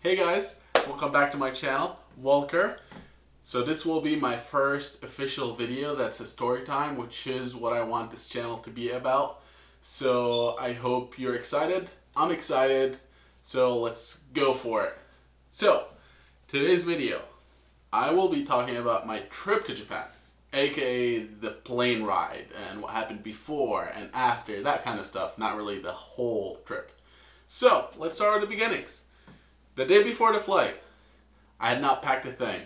Hey guys, welcome back to my channel, Volker. So this will be my first official video that's a story time, which is what I want this channel to be about. So I hope you're excited. I'm excited, so let's go for it. So, today's video, I will be talking about my trip to Japan, aka the plane ride and what happened before and after, that kind of stuff, not really the whole trip. So, let's start with the beginnings. The day before the flight, I had not packed a thing.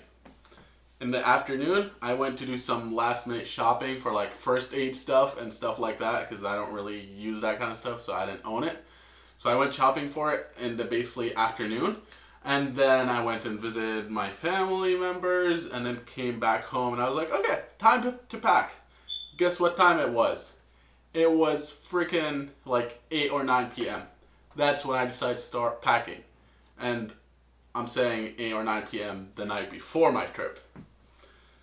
In the afternoon, I went to do some last minute shopping for like first aid stuff and stuff like that because I don't really use that kind of stuff, so I didn't own it. So I went shopping for it in the basically afternoon, and then I went and visited my family members and then came back home and I was like, okay, time to pack. Guess what time it was? It was freaking like 8 or 9 p.m. That's when I decided to start packing. And I'm saying 8 or 9 p.m. the night before my trip.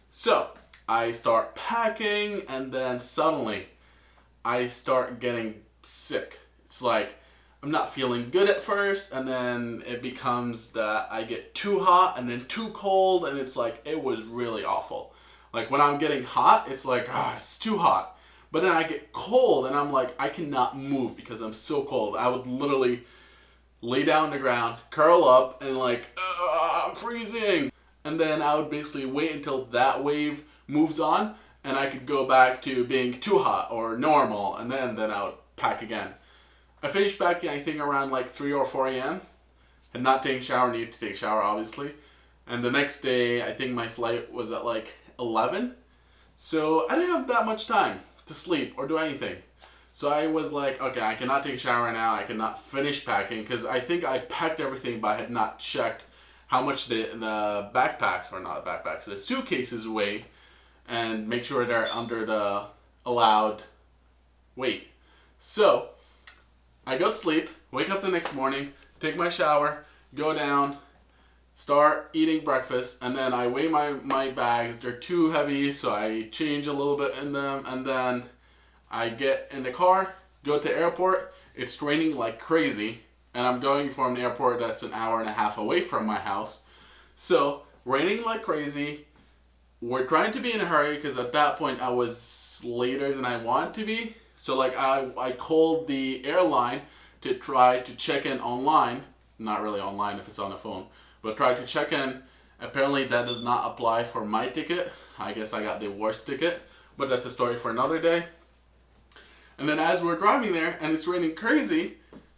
So I start packing and then suddenly I start getting sick. It's like I'm not feeling good at first and then it becomes that I get too hot and then too cold and it's like it was really awful. Like when I'm getting hot, it's like, it's too hot. But then I get cold and I'm like, I cannot move because I'm so cold. I would literally lay down on the ground, curl up, and like, I'm freezing. And then I would basically wait until that wave moves on, and I could go back to being too hot or normal, and then I would pack again. I finished packing, I think, around like 3 or 4 a.m. Had not taken a shower, needed to take a shower, obviously. And the next day, I think my flight was at like 11. So I didn't have that much time to sleep or do anything. So I was like, okay, I cannot take a shower right now. I cannot finish packing because I think I packed everything, but I had not checked how much the backpacks, or not backpacks, the suitcases weigh, and make sure they're under the allowed weight. So I go to sleep, wake up the next morning, take my shower, go down, start eating breakfast, and then I weigh my bags. They're too heavy, so I change a little bit in them, and then I get in the car, go to the airport. It's raining like crazy, and I'm going from an airport that's an hour and a half away from my house. So, raining like crazy. We're trying to be in a hurry because at that point I was later than I wanted to be. So like I called the airline to try to check in online. Not really online if it's on the phone, but try to check in. Apparently that does not apply for my ticket. I guess I got the worst ticket, but that's a story for another day. And then as we're driving there and it's raining crazy,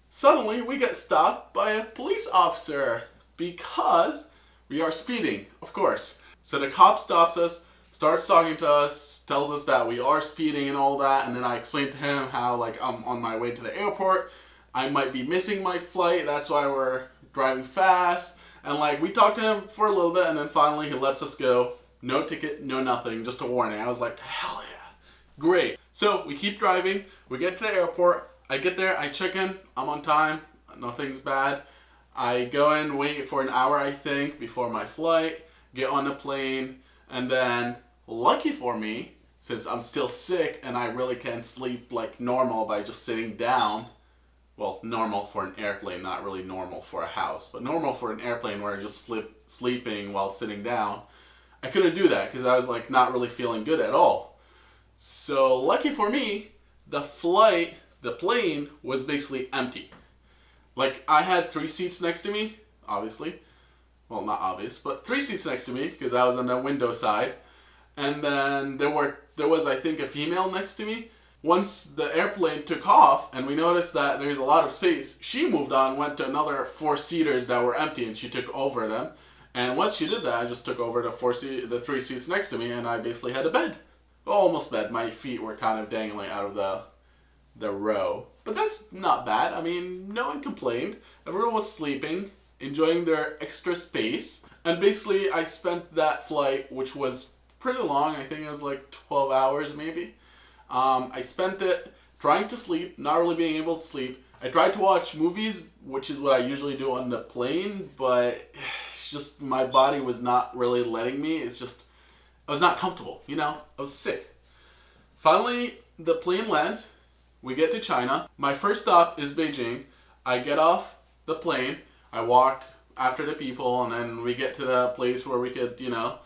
suddenly we get stopped by a police officer because we are speeding, of course. So the cop stops us, starts talking to us, tells us that we are speeding and all that, and then I explained to him how like I'm on my way to the airport, I might be missing my flight, that's why we're driving fast. And like we talked to him for a little bit and then finally he lets us go. No ticket, no nothing, just a warning. I was like, hell yeah. Great. So we keep driving, we get to the airport, I get there, I check in, I'm on time, nothing's bad. I go in, wait for an hour I think before my flight, get on the plane, and then lucky for me, since I'm still sick and I really can't sleep like normal by just sitting down, well, normal for an airplane, not really normal for a house, but normal for an airplane where I just sleeping while sitting down, I couldn't do that because I was like not really feeling good at all. So lucky for me, the plane was basically empty. Like I had 3 seats next to me, obviously. Well, not obvious, but 3 seats next to me because I was on the window side. And then there was I think a female next to me. Once the airplane took off and we noticed that there's a lot of space, she moved on, went to another 4 seaters that were empty and she took over them. And once she did that, I just took over the 3 seats next to me and I basically had a bed. Almost bed. My feet were kind of dangling out of the row. But that's not bad. I mean, no one complained. Everyone was sleeping, enjoying their extra space. And basically, I spent that flight, which was pretty long. I think it was like 12 hours maybe. I spent it trying to sleep, not really being able to sleep. I tried to watch movies, which is what I usually do on the plane, but just my body was not really letting me. It's just I was not comfortable, I was sick. Finally, the plane lands. We get to China. My first stop is Beijing. I get off the plane. I walk after the people, and then we get to the place where we could, you know,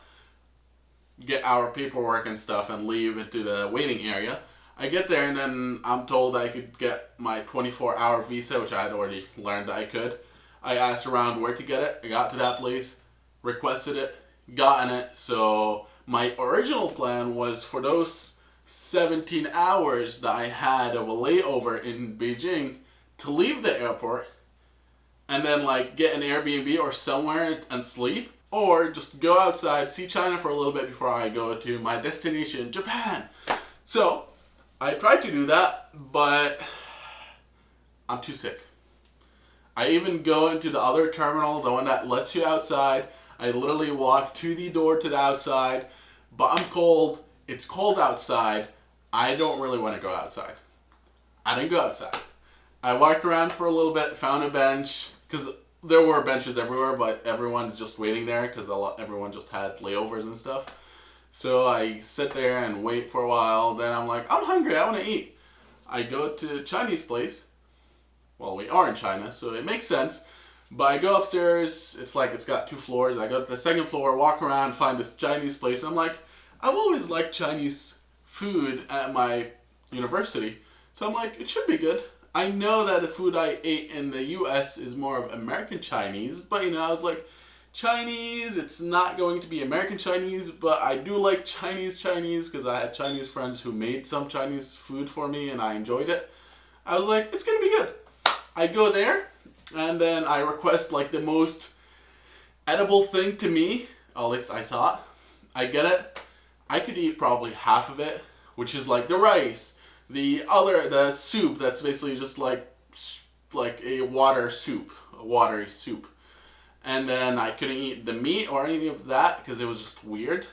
get our paperwork and stuff and leave into the waiting area. I get there and then I'm told I could get my 24-hour visa, which I had already learned that I could. I asked around where to get it. I got to that place, requested it, gotten it. So my original plan was for those 17 hours that I had of a layover in Beijing to leave the airport and then like get an Airbnb or somewhere and sleep, or just go outside, see China for a little bit before I go to my destination, Japan. So I tried to do that, but I'm too sick. I even go into the other terminal, the one that lets you outside. I literally walk to the door to the outside, but I'm cold. It's cold outside. I don't really want to go outside. I didn't go outside. I walked around for a little bit, found a bench, because there were benches everywhere, but everyone's just waiting there because everyone just had layovers and stuff. So I sit there and wait for a while. Then I'm like, I'm hungry. I want to eat. I go to a Chinese place. Well, we are in China, so it makes sense. But I go upstairs. It's like it's got 2 floors. I go to the second floor, walk around, find this Chinese place. I'm like, I've always liked Chinese food at my university. So I'm like, it should be good. I know that the food I ate in the US is more of American Chinese, but you know, I was like, Chinese, it's not going to be American Chinese, but I do like Chinese because I had Chinese friends who made some Chinese food for me and I enjoyed it. I was like, it's gonna be good. I go there and then I request like the most edible thing to me, at least I thought. I get it. I could eat probably half of it, which is like the rice. The soup that's basically just like a watery soup. And then I couldn't eat the meat or anything of that because it was just weird.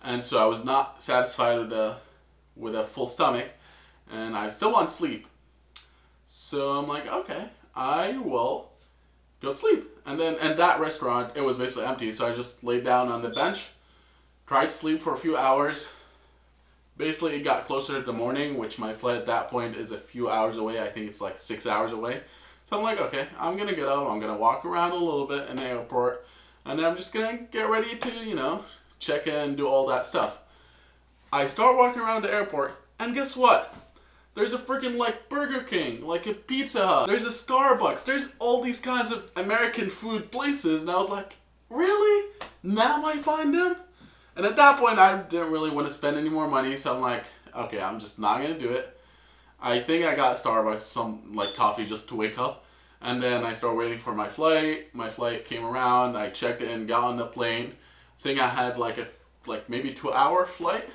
And so I was not satisfied with a full stomach and I still want sleep. So I'm like, okay, I will go sleep. And then in that restaurant, it was basically empty. So I just laid down on the bench, tried to sleep for a few hours. Basically, it got closer to the morning, which my flight at that point is a few hours away. I think it's like 6 hours away. So I'm like, okay, I'm going to get up. I'm going to walk around a little bit in the airport. And then I'm just going to get ready to, you know, check in, do all that stuff. I start walking around the airport, and guess what? There's a freaking like Burger King, like a Pizza Hut. There's a Starbucks. There's all these kinds of American food places. And I was like, really? Now I find them? And at that point, I didn't really want to spend any more money, so I'm like, okay, I'm just not going to do it. I think I got Starbucks, some like coffee just to wake up. And then I started waiting for my flight. My flight came around. I checked in, got on the plane. I think I had like maybe 2-hour flight.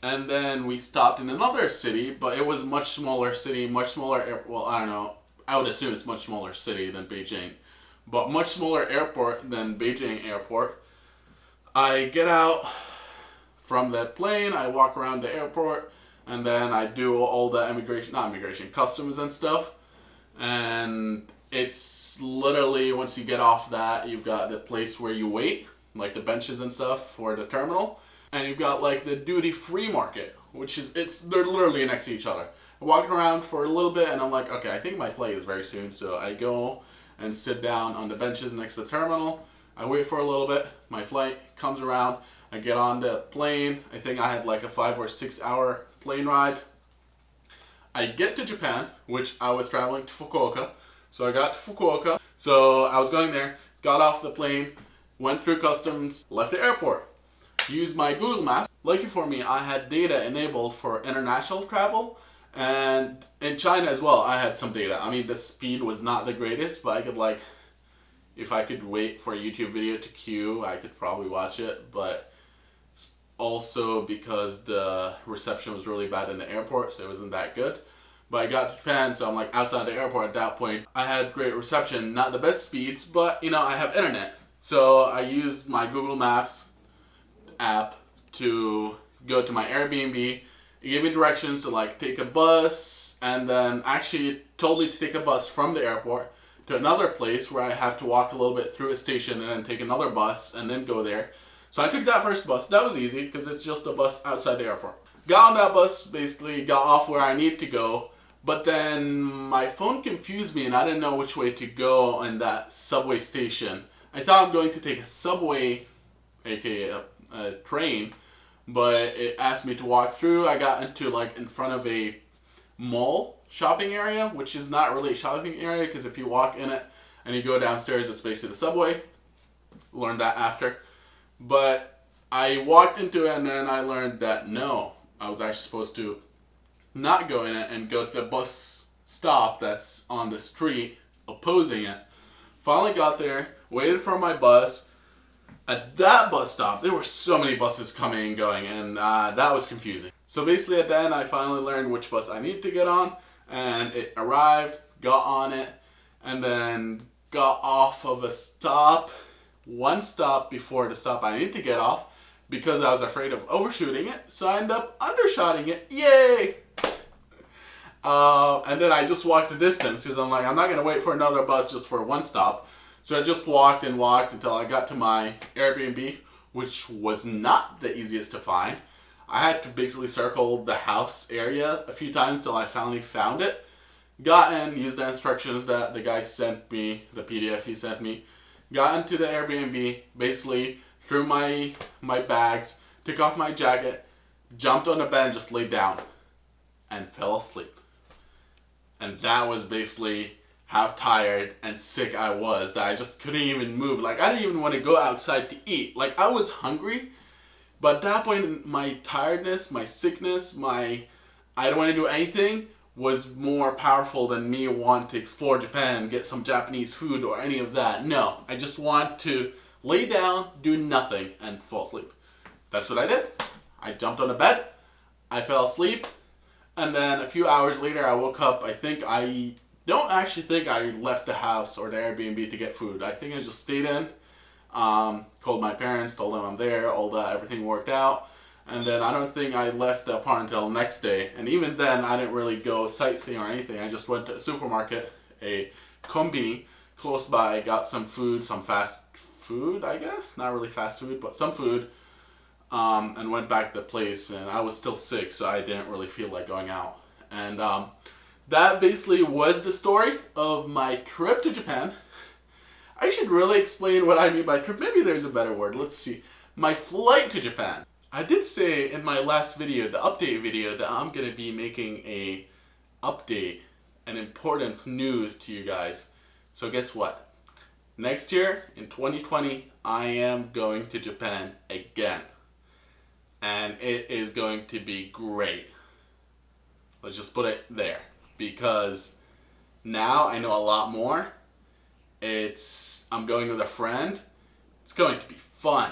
And then we stopped in another city, but it was much smaller city, much smaller well, I don't know. I would assume it's much smaller city than Beijing. But much smaller airport than Beijing airport. I get out from that plane, I walk around the airport, and then I do all the customs and stuff. And it's literally, once you get off that, you've got the place where you wait, like the benches and stuff for the terminal. And you've got like the duty-free market, they're literally next to each other. I walk around for a little bit and I'm like, okay, I think my flight is very soon. So I go and sit down on the benches next to the terminal. I wait for a little bit, my flight comes around, I get on the plane. I think I had like a 5 or 6 hour plane ride. I get to Japan, which I was traveling to Fukuoka. So I got to Fukuoka. So I was going there, got off the plane, went through customs, left the airport, used my Google Maps. Lucky for me, I had data enabled for international travel. And in China as well, I had some data. I mean, the speed was not the greatest, but I could like, if I could wait for a YouTube video to queue, I could probably watch it, but also because the reception was really bad in the airport, so it wasn't that good. But I got to Japan, so I'm like outside the airport at that point. I had great reception, not the best speeds, but you know, I have internet. So I used my Google Maps app to go to my Airbnb. It gave me directions to like take a bus, and then actually it told me to take a bus from the airport to another place where I have to walk a little bit through a station and then take another bus and then go there. So I took that first bus. That was easy because it's just a bus outside the airport. Got on that bus, basically got off where I need to go, But then my phone confused me and I didn't know which way to go in that subway station. I thought I'm going to take a subway, aka a train, but it asked me to walk through. I got into like in front of a mall shopping area, which is not really a shopping area because if you walk in it and you go downstairs, it's basically the subway. Learned that after. But I walked into it and then I learned that no, I was actually supposed to not go in it and go to the bus stop that's on the street opposing it. Finally got there, waited for my bus. At that bus stop, there were so many buses coming and going, and that was confusing. So basically at the end, I finally learned which bus I needed to get on, and it arrived, got on it, and then got off of a stop, one stop before the stop I needed to get off, because I was afraid of overshooting it, so I ended up undershotting it. Yay! And then I just walked the distance, because I'm like, I'm not going to wait for another bus just for one stop. So I just walked and walked until I got to my Airbnb, which was not the easiest to find. I had to basically circle the house area a few times till I finally found it. Got in, used the instructions that the guy sent me, the PDF he sent me. Got into the Airbnb, basically threw my bags, took off my jacket, jumped on the bed and just laid down and fell asleep. And that was basically how tired and sick I was that I just couldn't even move. Like, I didn't even want to go outside to eat. Like, I was hungry, but at that point, my tiredness, my sickness, I don't want to do anything was more powerful than me wanting to explore Japan, get some Japanese food or any of that. No, I just want to lay down, do nothing, and fall asleep. That's what I did. I jumped on the bed, I fell asleep, and then a few hours later I woke up. I don't actually think I left the house or the Airbnb to get food. I think I just stayed in, called my parents, told them I'm there, all that, everything worked out. And then I don't think I left the apartment until the next day. And even then, I didn't really go sightseeing or anything. I just went to a supermarket, a kombini, close by, got some food, some fast food, I guess. Not really fast food, but some food. And went back to the place. And I was still sick, so I didn't really feel like going out. And that basically was the story of my trip to Japan. I should really explain what I mean by trip. Maybe there's a better word. Let's see. My flight to Japan. I did say in my last video, the update video, that I'm going to be making a update, an important news to you guys. So guess what? Next year, in 2020, I am going to Japan again. And it is going to be great. Let's just put it there. Because now I know a lot more. I'm going with a friend. It's going to be fun.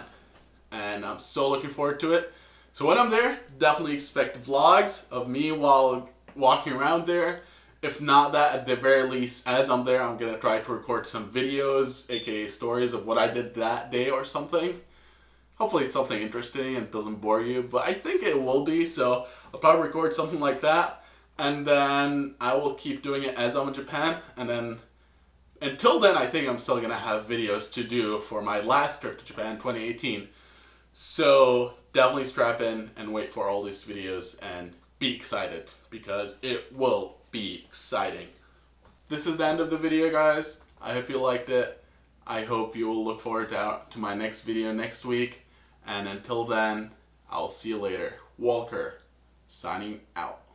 And I'm so looking forward to it. So when I'm there, definitely expect vlogs of me while walking around there. If not that, at the very least, as I'm there, I'm going to try to record some videos, aka stories of what I did that day or something. Hopefully it's something interesting and doesn't bore you, but I think it will be, so I'll probably record something like that. And then I will keep doing it as I'm in Japan, and then until then, I think I'm still going to have videos to do for my last trip to Japan, 2018. So definitely strap in and wait for all these videos and be excited because it will be exciting. This is the end of the video, guys. I hope you liked it. I hope you will look forward to my next video next week. And until then, I'll see you later. Walker, signing out.